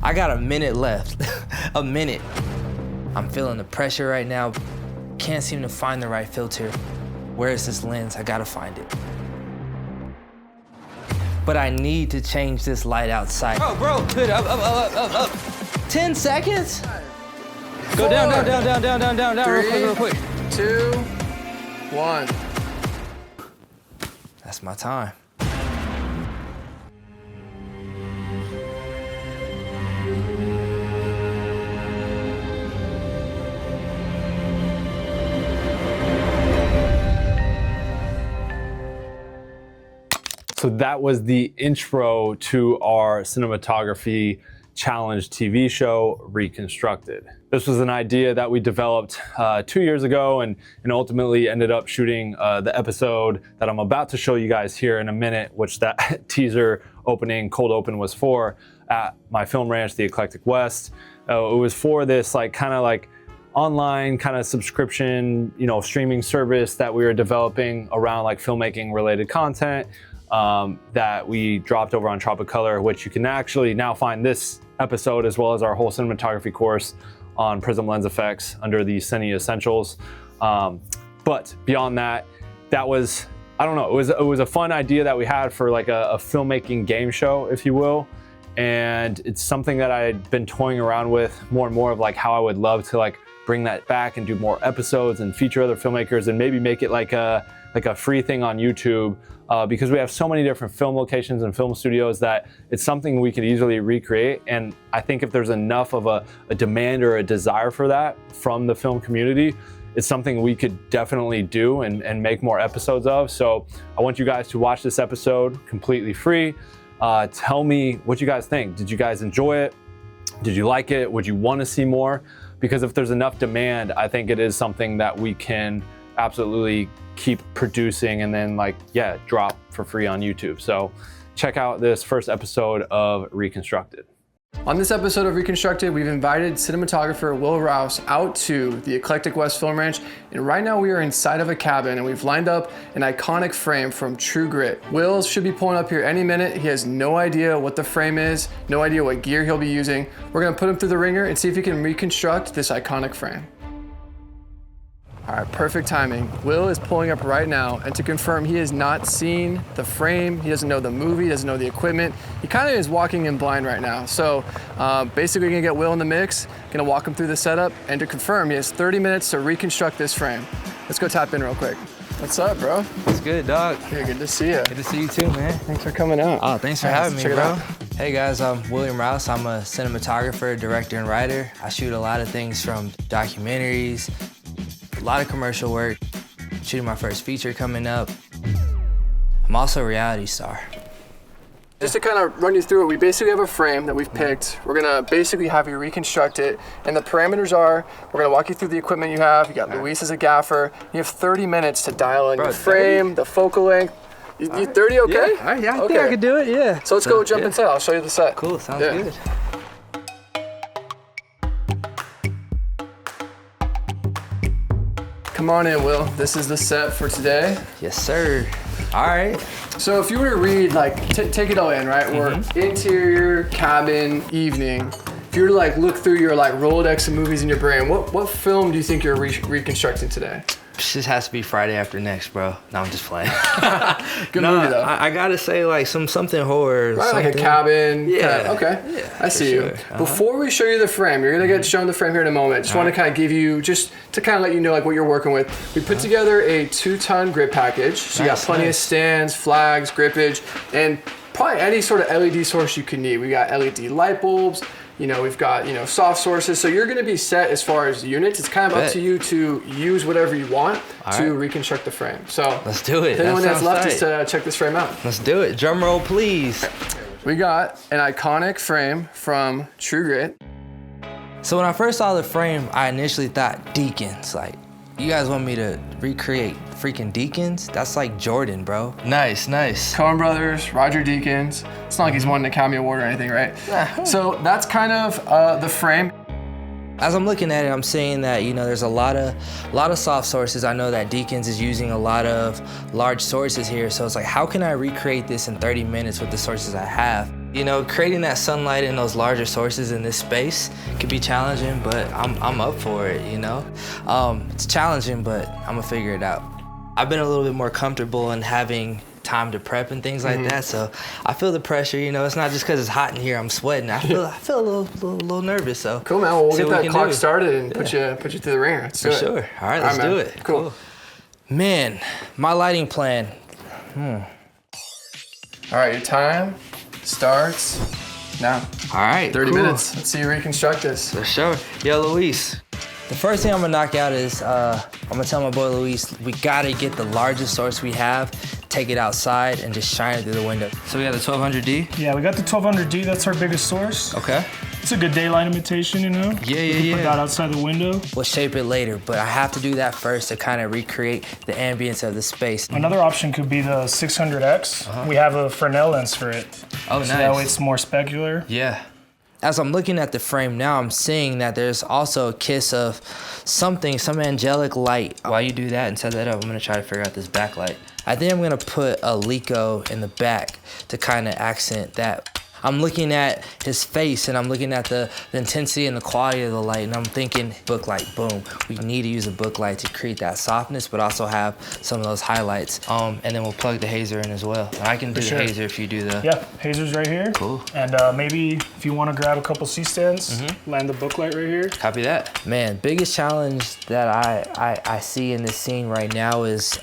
I got a minute left, a minute. I'm feeling the pressure right now. Can't seem to find the right filter. Where is this lens? I gotta find it. But I need to change this light outside. Oh, bro, good, up. 10 seconds? Go down, real quick. 2, 1. That's my time. So that was the intro to our cinematography challenge TV show, Reconstructed. This was an idea that we developed 2 years ago and ultimately ended up shooting the episode that I'm about to show you guys here in a minute, which that teaser opening, cold open was for at my film ranch, the Eclectic West. It was for this kind of online kind of subscription, streaming service that we were developing around filmmaking related content. That we dropped over on Tropicolor, which you can actually now find this episode as well as our whole cinematography course on Prism Lens Effects under the Cine Essentials. But beyond that, that was, I don't know, it was a fun idea that we had for a filmmaking game show, if you will. And it's something that I had been toying around with more and more of how I would love to bring that back and do more episodes and feature other filmmakers and maybe make it like a free thing on YouTube. Because we have so many different film locations and film studios that it's something we could easily recreate. And I think if there's enough of a demand or a desire for that from the film community, it's something we could definitely do and make more episodes of. So I want you guys to watch this episode completely free. Tell me what you guys think. Did you guys enjoy it? Did you like it? Would you want to see more? Because if there's enough demand, I think it is something that we can absolutely keep producing and then drop for free on YouTube. So check out this first episode of Reconstructed. On this episode of Reconstructed, we've invited cinematographer Will Rouse out to the Eclectic West Film Ranch, and right now we are inside of a cabin and we've lined up an iconic frame from True Grit. Will should be pulling up here any minute. He has no idea what the frame is, no idea what gear he'll be using. We're gonna put him through the ringer and see if he can reconstruct this iconic frame. All right, perfect timing. Will is pulling up right now, and to confirm, he has not seen the frame, he doesn't know the movie, doesn't know the equipment. He kind of is walking in blind right now. So basically we're gonna get Will in the mix, gonna walk him through the setup, and to confirm, he has 30 minutes to reconstruct this frame. Let's go tap in real quick. What's up, bro? What's good, dog? Hey, good to see you. Good to see you too, man. Thanks for coming out. Oh, thanks for having me, bro. Hey guys, I'm William Rouse. I'm a cinematographer, director, and writer. I shoot a lot of things from documentaries, a lot of commercial work, shooting my first feature coming up. I'm also a reality star. Just to kind of run you through it, we basically have a frame that we've picked. We're gonna basically have you reconstruct it, and the parameters are, we're gonna walk you through the equipment you have. You got Luis as a gaffer. You have 30 minutes to dial in your frame, the focal length. You 30 okay? Yeah, I think I could do it, yeah. So let's go jump inside, I'll show you the set. Cool, sounds good. Come on in, Will. This is the set for today. Yes, sir. All right. So if you were to read, take it all in, right? We're interior, cabin, evening. If you were to look through your Rolodex of movies in your brain, what film do you think you're reconstructing today? This has to be Friday After Next, bro. No, I'm just playing. Good movie though. I gotta say something horror. Right, something. like a cabin. Yeah. Okay. Yeah, I see you. Before we show you the frame, you're gonna get shown the frame here in a moment. Just want to kind of give you, just to kind of let you know what you're working with. We put together a 2-ton grip package. So you got plenty of stands, flags, grippage, and probably any sort of LED source you can need. We got LED light bulbs. We've got, soft sources. So you're gonna be set as far as units. It's kind of up to you to use whatever you want to reconstruct the frame. So let's do it. The only one that's left is to check this frame out. Let's do it. Drum roll, please. We got an iconic frame from True Grit. So when I first saw the frame, I initially thought Deacons. You guys want me to recreate freaking Deacons? That's like Jordan, bro. Nice. Coen Brothers, Roger Deakins. It's not like he's won an Academy Award or anything, right? Yeah. So that's kind of the frame. As I'm looking at it, I'm seeing that, there's a lot of soft sources. I know that Deakins is using a lot of large sources here. So it's how can I recreate this in 30 minutes with the sources I have? You know, creating that sunlight in those larger sources in this space can be challenging, but I'm up for it, you know? It's challenging, but I'm gonna figure it out. I've been a little bit more comfortable in having time to prep and things like that, so I feel the pressure, you know? It's not just because it's hot in here, I'm sweating. I feel a little nervous, so. Cool, man. Well, we'll get that clock started and put you through the ringer. Let's do it. For sure. All right, let's do it. Cool. Man, my lighting plan. All right, your time starts now. All right, 30 minutes. Let's see you reconstruct this. For sure. Yo, Luis. The first thing I'm gonna knock out is, I'm gonna tell my boy Luis, we gotta get the largest source we have, take it outside, and just shine it through the window. So we got the 1200D? Yeah, we got the 1200D, that's our biggest source. Okay. It's a good daylight imitation, you know? Yeah. Put that outside the window. We'll shape it later, but I have to do that first to kind of recreate the ambience of the space. Another option could be the 600X. We have a Fresnel lens for it. Oh, so nice. That way it's more specular. Yeah. As I'm looking at the frame now, I'm seeing that there's also a kiss of something, some angelic light. While you do that and set that up, I'm gonna try to figure out this backlight. I think I'm gonna put a Lico in the back to kind of accent that. I'm looking at his face and I'm looking at the intensity and the quality of the light, and I'm thinking book light, boom. We need to use a book light to create that softness, but also have some of those highlights. And then we'll plug the hazer in as well. And I can do the hazer if you do the... Yeah, hazer's right here. Cool. And maybe if you want to grab a couple C-stands, land the book light right here. Copy that. Man, biggest challenge that I see in this scene right now is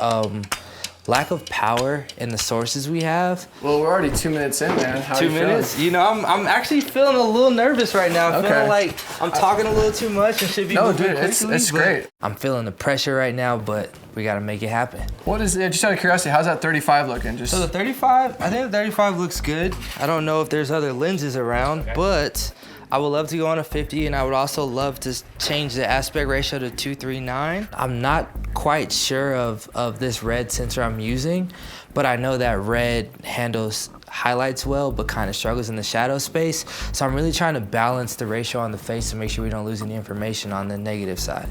lack of power in the sources we have. Well, we're already 2 minutes in, man. How 2 minutes? Feeling? You know, I'm actually feeling a little nervous right now. I'm feeling like I'm talking a little too much and should be moving quickly. It's great. I'm feeling the pressure right now, but we gotta make it happen. What is it? Just out of curiosity, how's that 35 looking? So the 35, I think the 35 looks good. I don't know if there's other lenses around, but I would love to go on a 50, and I would also love to change the aspect ratio to 2:3:9. I'm not quite sure of this red sensor I'm using, but I know that red handles highlights well, but kind of struggles in the shadow space. So I'm really trying to balance the ratio on the face to make sure we don't lose any information on the negative side.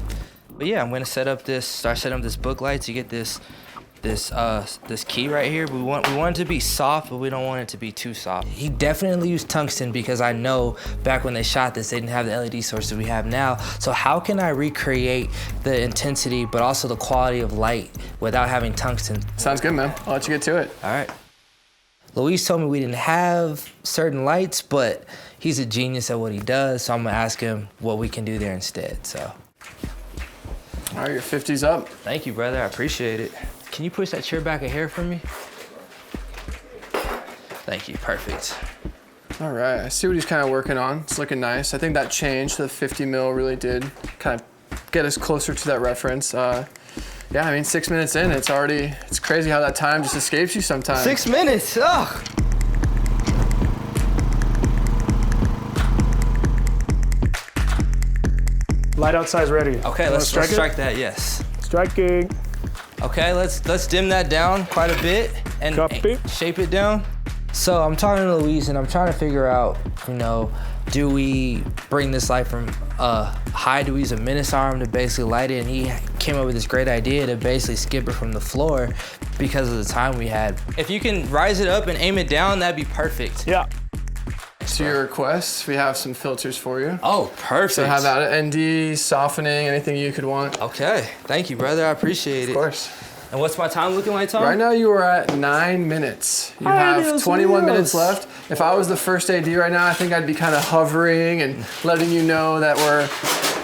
But yeah, I'm gonna start setting up this book light to get this key right here. We want it to be soft, but we don't want it to be too soft. He definitely used tungsten because I know back when they shot this, they didn't have the LED sources we have now. So how can I recreate the intensity, but also the quality of light without having tungsten? Sounds good, man. I'll let you get to it. All right. Luis told me we didn't have certain lights, but he's a genius at what he does. So I'm gonna ask him what we can do there instead, so. All right, your 50's up. Thank you, brother, I appreciate it. Can you push that chair back a hair for me? Thank you, perfect. All right, I see what he's kind of working on. It's looking nice. I think that change to the 50 mil really did kind of get us closer to that reference. Yeah, I mean, 6 minutes in, it's crazy how that time just escapes you sometimes. 6 minutes, ugh. Light outside's ready. Okay, let's strike that, yes. Striking. Okay, let's dim that down quite a bit and shape it down. So I'm talking to Luis and I'm trying to figure out, you know, do we bring this light from high? Do we use a menace arm to basically light it? And he came up with this great idea to basically skip it from the floor because of the time we had. If you can rise it up and aim it down, that'd be perfect. Yeah. To your request, we have some filters for you. Oh, perfect. So have that ND, softening, anything you could want. Okay, thank you, brother, I appreciate it. Of course. And what's my time looking like, Tom? Right now you are at 9 minutes. You have 21 minutes left. If I was the first AD right now, I think I'd be kind of hovering and letting you know that we're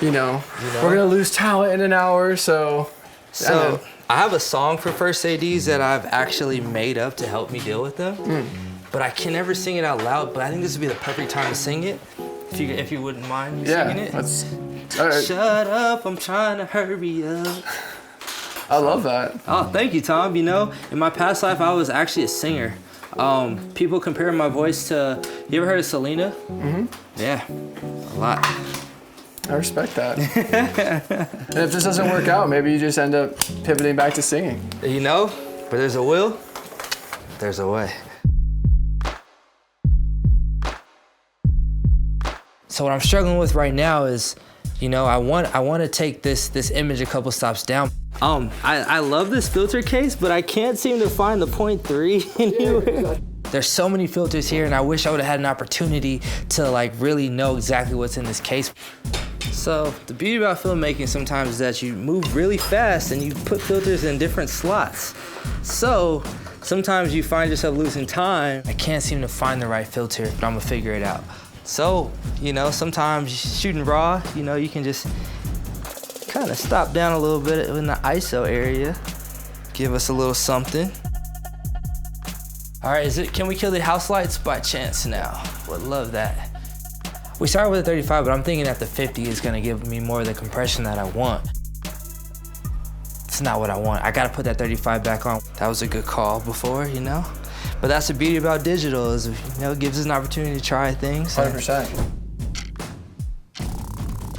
gonna lose talent in an hour, so. So I have a song for first ADs that I've actually made up to help me deal with them. But I can never sing it out loud, but I think this would be the perfect time to sing it. If you wouldn't mind singing it. All right. Shut up, I'm trying to hurry up. I love that. Oh, thank you, Tom. You know, in my past life, I was actually a singer. People compare my voice to, you ever heard of Selena? Mm-hmm. Yeah, a lot. I respect that. And if this doesn't work out, maybe you just end up pivoting back to singing. You know, where there's a will, there's a way. So what I'm struggling with right now is, you know, I want to take this image a couple stops down. I love this filter case, but I can't seem to find the 0.3 anywhere. There's so many filters here, and I wish I would have had an opportunity to like really know exactly what's in this case. So the beauty about filmmaking sometimes is that you move really fast and you put filters in different slots. So sometimes you find yourself losing time. I can't seem to find the right filter, but I'm gonna figure it out. So, you know, sometimes shooting raw, you know, you can just kind of stop down a little bit in the ISO area. Give us a little something. All right, can we kill the house lights by chance now? Would love that. We started with a 35, but I'm thinking that the 50 is gonna give me more of the compression that I want. It's not what I want. I gotta put that 35 back on. That was a good call before, you know? But that's the beauty about digital is, you know, it gives us an opportunity to try things. 100%.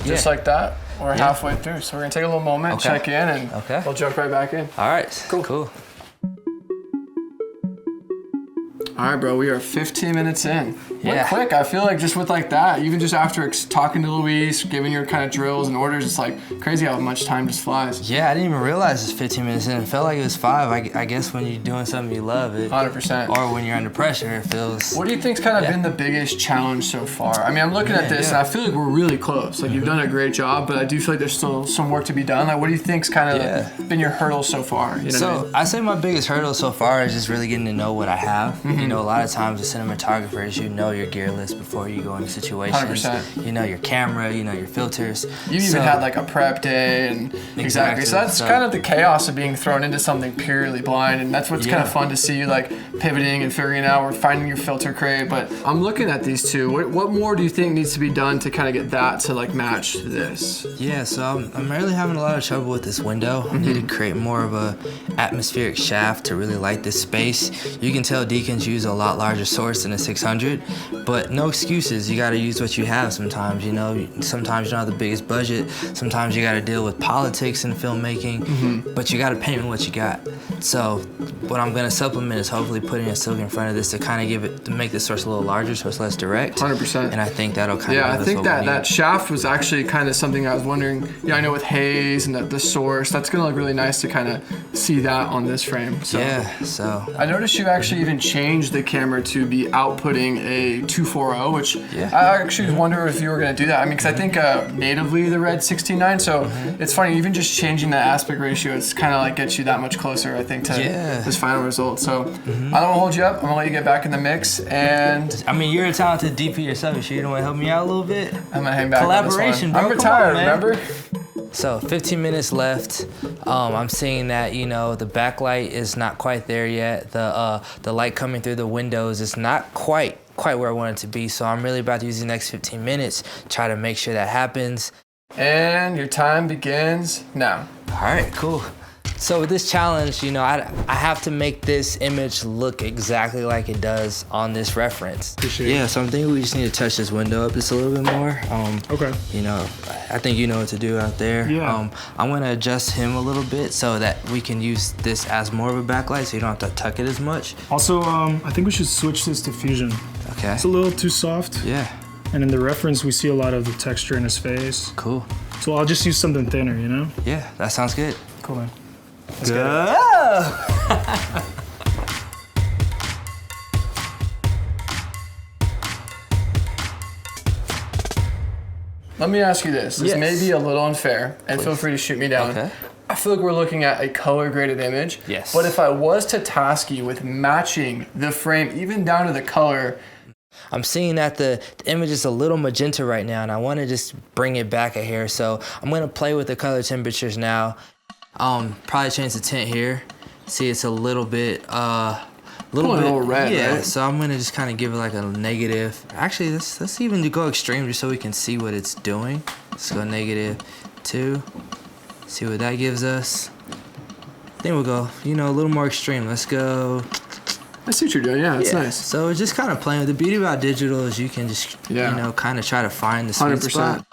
Just like that, we're halfway through. So we're gonna take a little moment, check in, and we'll jump right back in. All right, cool. All right, bro, we are 15 minutes in. Went quick. I feel like just with like that, even just after talking to Luis, giving your kind of drills and orders, it's like crazy how much time just flies. Yeah, I didn't even realize it's 15 minutes in. It felt like it was 5. I guess when you're doing something you love it. 100%. Or when you're under pressure, it feels... What do you think's kind of been the biggest challenge so far? I mean, I'm looking at this and I feel like we're really close. Like you've done a great job, but I do feel like there's still some work to be done. Like what do you think's kind of been your hurdle so far? You know so what I mean? I say my biggest hurdle so far is just really getting to know what I have. You know, a lot of times as cinematographers, you know your gear list before you go into situations. 100%. You know your camera, you know your filters. You even had like a prep day and exactly. So that's kind of the chaos of being thrown into something purely blind, and that's what's kind of fun to see you like pivoting and figuring out or finding your filter crate. But I'm looking at these two. What more do you think needs to be done to kind of get that to like match this? Yeah, so I'm really having a lot of trouble with this window. I need to create more of a atmospheric shaft to really light this space. You can tell Deacons use a lot larger source than a 600, but no excuses. You got to use what you have sometimes, you know. Sometimes you don't have the biggest budget. Sometimes you got to deal with politics in filmmaking, but you got to paint with what you got. So what I'm going to supplement is hopefully putting a silk in front of this to kind of give it, to make the source a little larger so it's less direct. 100%. And I think that'll kind of I think that shaft was actually kind of something I was wondering. Yeah, I know with haze and the source, that's going to look really nice to kind of see that on this frame. So. Yeah, so. I noticed you actually even changed the camera to be outputting a 240, which I actually wonder if you were going to do that. I mean, because I think natively the Red 16:9, so it's funny, even just changing that aspect ratio, it's kind of like gets you that much closer, I think, to this final result. So I don't want to hold you up. I'm going to let you get back in the mix. And I mean, you're a talented DP yourself. You sure you don't want to help me out a little bit? I'm going to hang back Collaboration, on this one. bro. I'm retired, Come on, remember? So 15 minutes left. I'm seeing that, you know, the backlight is not quite there yet. The light coming through the windows is not quite where I want it to be. So I'm really about to use the next 15 minutes, try to make sure that happens. And your time begins now. All right, cool. So with this challenge, you know, I have to make this image look exactly like it does on this reference. Yeah, so I'm thinking we just need to touch this window up just a little bit more. You know, I think you know what to do out there. Yeah. I'm gonna adjust him a little bit so that we can use this as more of a backlight so you don't have to tuck it as much. Also, I think we should switch this to fusion. Okay. It's a little too soft. Yeah. And in the reference, we see a lot of the texture in his face. Cool. So I'll just use something thinner, you know? Yeah, that sounds good. Cool, man. Let's go. Let me ask you this. This may be a little unfair, and feel free to shoot me down. Okay. I feel like we're looking at a color graded image. Yes. But if I was to task you with matching the frame, even down to the color, I'm seeing that the image is a little magenta right now, and I want to just bring it back a hair. So I'm going to play with the color temperatures now. Probably change the tint here. See, it's a little bit, a little red, yeah, right? so I'm going to just kind of give it like a negative. Actually, let's even go extreme just so we can see what it's doing. Let's go -2. See what that gives us. Then we'll go, you know, a little more extreme. Let's go. I see what you're doing. Yeah, it's nice. So it's just kind of playing. The beauty about digital is you can just, you know, kind of try to find the sweet 100%. spot.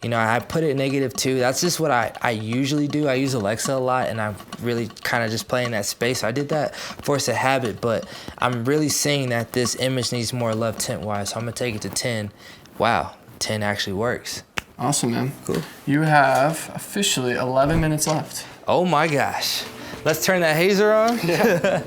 You know, I put it -2. That's just what I usually do. I use Alexa a lot, and I'm really kind of just playing that space. I did that force of habit, but I'm really seeing that this image needs more love tint-wise, so I'm going to take it to 10. Wow, 10 actually works. Awesome, man. Cool. You have officially 11 minutes left. Oh my gosh. Let's turn that hazer on. Yeah.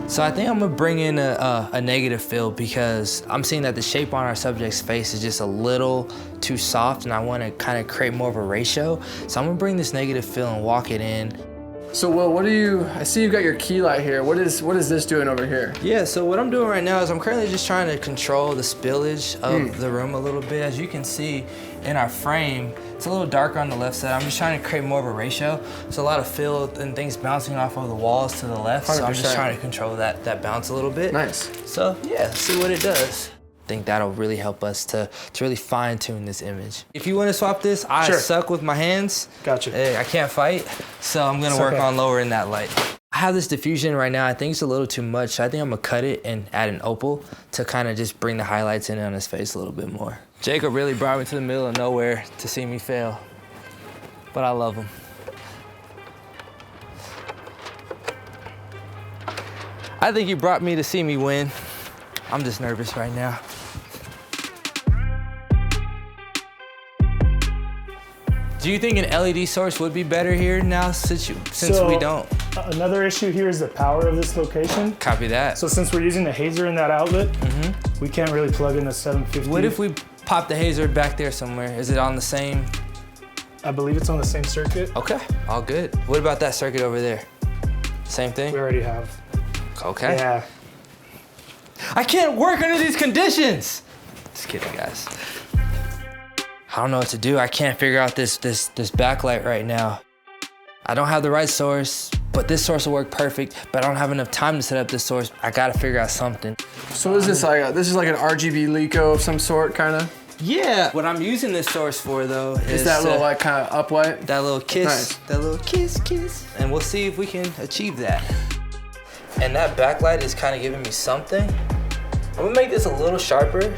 So I think I'm gonna bring in a negative fill because I'm seeing that the shape on our subject's face is just a little too soft and I wanna kind of create more of a ratio. So I'm gonna bring this negative fill and walk it in. So Will, I see you've got your key light here. What is this doing over here? Yeah, so what I'm doing right now is I'm currently just trying to control the spillage of the room a little bit. As you can see in our frame, it's a little darker on the left side. I'm just trying to create more of a ratio. So a lot of fill and things bouncing off of the walls to the left. 100%. So I'm just trying to control that bounce a little bit. Nice. So yeah, let's see what it does. I think that'll really help us to really fine tune this image. If you want to swap this, I suck with my hands. Gotcha. I can't fight, so I'm gonna work on lowering that light. I have this diffusion right now. I think it's a little too much. So I think I'm gonna cut it and add an opal to kind of just bring the highlights in on his face a little bit more. Jacob really brought me to the middle of nowhere to see me fail, but I love him. I think he brought me to see me win. I'm just nervous right now. Do you think an LED source would be better here now since we don't? Another issue here is the power of this location. Copy that. So since we're using the hazer in that outlet, we can't really plug in the 750. What if we pop the hazer back there somewhere? Is it on the same? I believe it's on the same circuit. Okay, all good. What about that circuit over there? Same thing? We already have. Okay. Yeah. I can't work under these conditions. Just kidding, guys. I don't know what to do. I can't figure out this backlight right now. I don't have the right source, but this source will work perfect, but I don't have enough time to set up this source. I gotta figure out something. So is this like this is like an RGB Lico of some sort, kind of? Yeah. What I'm using this source for though is that little like kind of up light? That little kiss. Nice. That little kiss. And we'll see if we can achieve that. And that backlight is kind of giving me something. I'm gonna make this a little sharper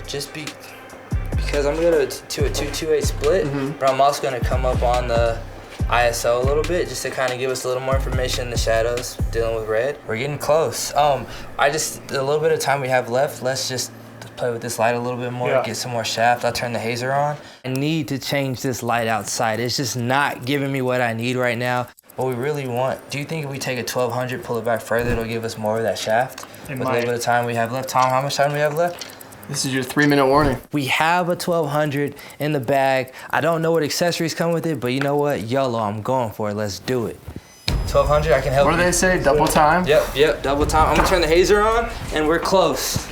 because I'm gonna go to a 228 split, but I'm also gonna come up on the ISO a little bit just to kind of give us a little more information in the shadows dealing with red. We're getting close. A little bit of time we have left, let's just play with this light a little bit more, get some more shaft. I'll turn the hazer on. I need to change this light outside. It's just not giving me what I need right now. What we really want, do you think if we take a 1200, pull it back further, it'll give us more of that shaft? With a little bit of time we have left. Tom, how much time do we have left? This is your 3-minute warning. We have a 1200 in the bag. I don't know what accessories come with it, but you know what? YOLO, I'm going for it. Let's do it. 1200, I can help you. What do they say? Double time? Yep, double time. I'm gonna turn the hazer on, and we're close.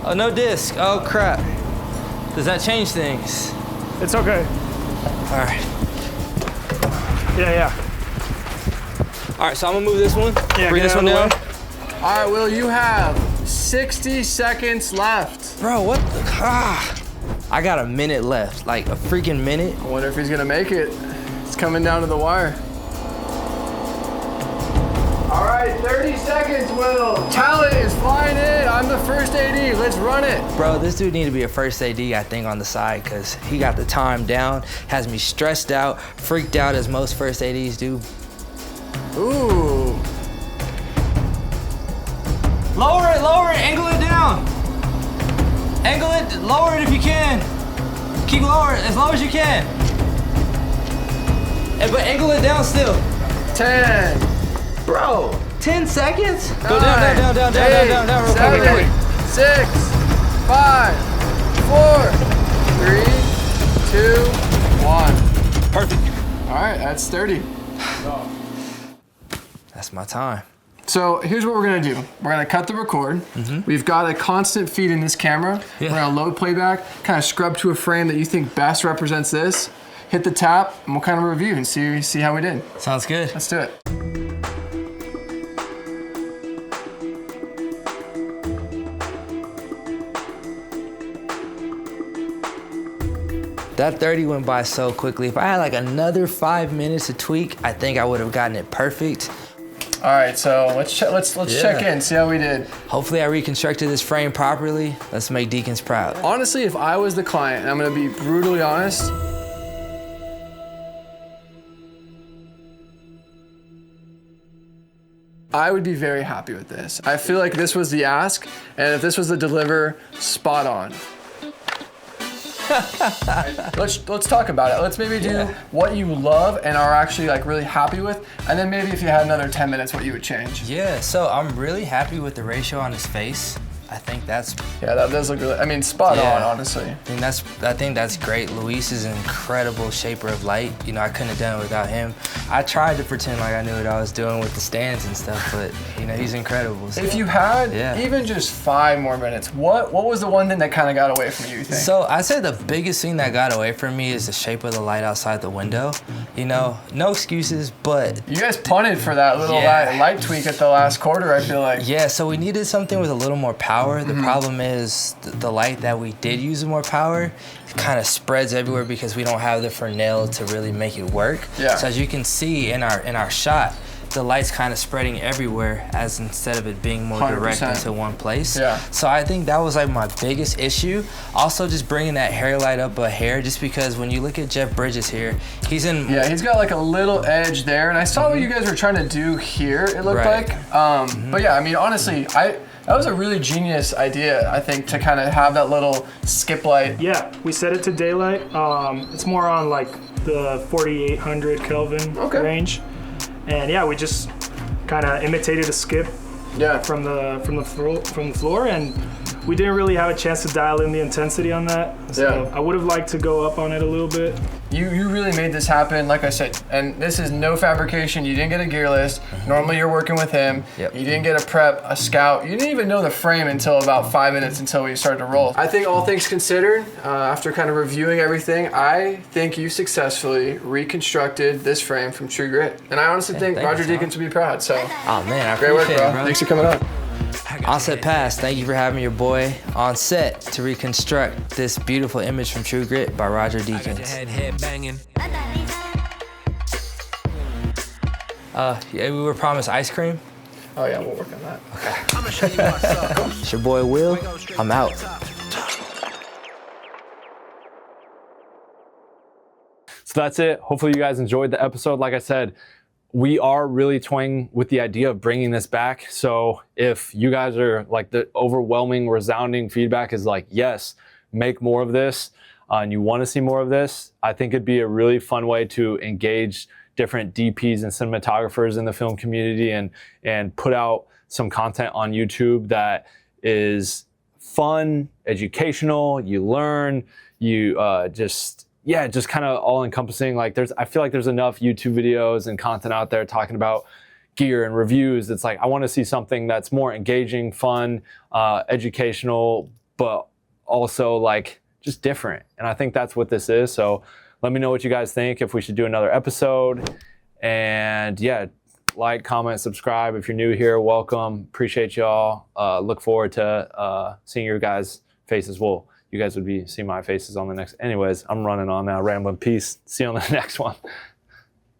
Oh, no disc. Oh, crap. Does that change things? It's okay. All right. Yeah. All right, so I'm gonna move this one. Yeah, bring this one down. All right, Will, you have 60 seconds left. Bro, what the? I got a minute left, like a freaking minute. I wonder if he's gonna make it. It's coming down to the wire. All right, 30 seconds, Will. Talent is flying in. I'm the first AD. Let's run it. Bro, this dude need to be a first AD, I think, on the side, because he got the time down, has me stressed out, freaked out as most first ADs do. Ooh. Lower it, angle it down. Angle it, lower it if you can. Keep lower, as low as you can. But angle it down still. 10. Bro, 10 seconds? 9, Go down, real 7, quick. 6, 5, 4, 3, 2, 1. Perfect. All right, that's 30. That's my time. So here's what we're gonna do. We're gonna cut the record. We've got a constant feed in this camera. We're gonna load playback, kind of scrub to a frame that you think best represents this. Hit the tap, and we'll kind of review and see how we did. Sounds good. Let's do it. That 30 went by so quickly. If I had like another 5 minutes to tweak, I think I would have gotten it perfect. All right, so let's check in, see how we did. Hopefully I reconstructed this frame properly. Let's make Deacons proud. Honestly, if I was the client, and I'm gonna be brutally honest, I would be very happy with this. I feel like this was the ask, and if this was the deliver, spot on. Let's talk about it. Let's maybe do what you love and are actually like really happy with, and then maybe if you had another 10 minutes, what you would change. Yeah, so I'm really happy with the ratio on his face. I think that's that does look really. I mean, spot on, honestly. I think that's great. Luis is an incredible shaper of light. You know, I couldn't have done it without him. I tried to pretend like I knew what I was doing with the stands and stuff, but you know, he's incredible. So. If you had even just 5 more minutes, what was the one thing that kind of got away from you think? So I'd say the biggest thing that got away from me is the shape of the light outside the window. You know, no excuses, but you guys punted for that little light tweak at the last quarter, I feel like. Yeah, so we needed something with a little more power. The problem is the light that we did use with more power kind of spreads everywhere because we don't have the Fresnel to really make it work. Yeah. So as you can see in our shot, the light's kind of spreading everywhere as instead of it being more 100%. direct into one place. Yeah. So I think that was like my biggest issue. Also just bringing that hair light up a hair, just because when you look at Jeff Bridges here, he's he's got like a little edge there, and I saw what you guys were trying to do here, it looked like. But yeah, I mean, honestly, that was a really genius idea, I think, to kind of have that little skip light. Yeah, we set it to daylight. It's more on like the 4,800 Kelvin range. And yeah, we just kind of imitated a skip from the floor, and we didn't really have a chance to dial in the intensity on that. So I would have liked to go up on it a little bit. You really made this happen, like I said, and this is no fabrication. You didn't get a gear list. Normally you're working with him. Yep. You didn't get a prep, a scout. You didn't even know the frame until about 5 minutes until we started to roll. I think all things considered, after kind of reviewing everything, I think you successfully reconstructed this frame from True Grit. And I honestly think Roger Deakins would be proud, so. Oh man, I great work, appreciate it, bro. Thanks for coming on. On-set pass, thank you for having your boy on set to reconstruct this beautiful image from True Grit by Roger Deakins. Yeah, we were promised ice cream. Oh yeah, we'll work on that. Okay. I'm gonna show you what's up. It's your boy Will. I'm out. So that's it. Hopefully you guys enjoyed the episode. Like I said, we are really toying with the idea of bringing this back. So if you guys are like, the overwhelming, resounding feedback is like, yes, make more of this, and you want to see more of this, I think it'd be a really fun way to engage different DPs and cinematographers in the film community and put out some content on YouTube that is fun, educational, you learn, you just kind of all encompassing. Like I feel like there's enough YouTube videos and content out there talking about gear and reviews. It's like, I want to see something that's more engaging, fun, educational, but also like just different. And I think that's what this is. So let me know what you guys think, if we should do another episode. And yeah, like, comment, subscribe. If you're new here, welcome. Appreciate y'all. Look forward to seeing your guys' faces. Well, you guys would be seeing my faces on the next. Anyways, I'm running on now, rambling. Peace. See you on the next one.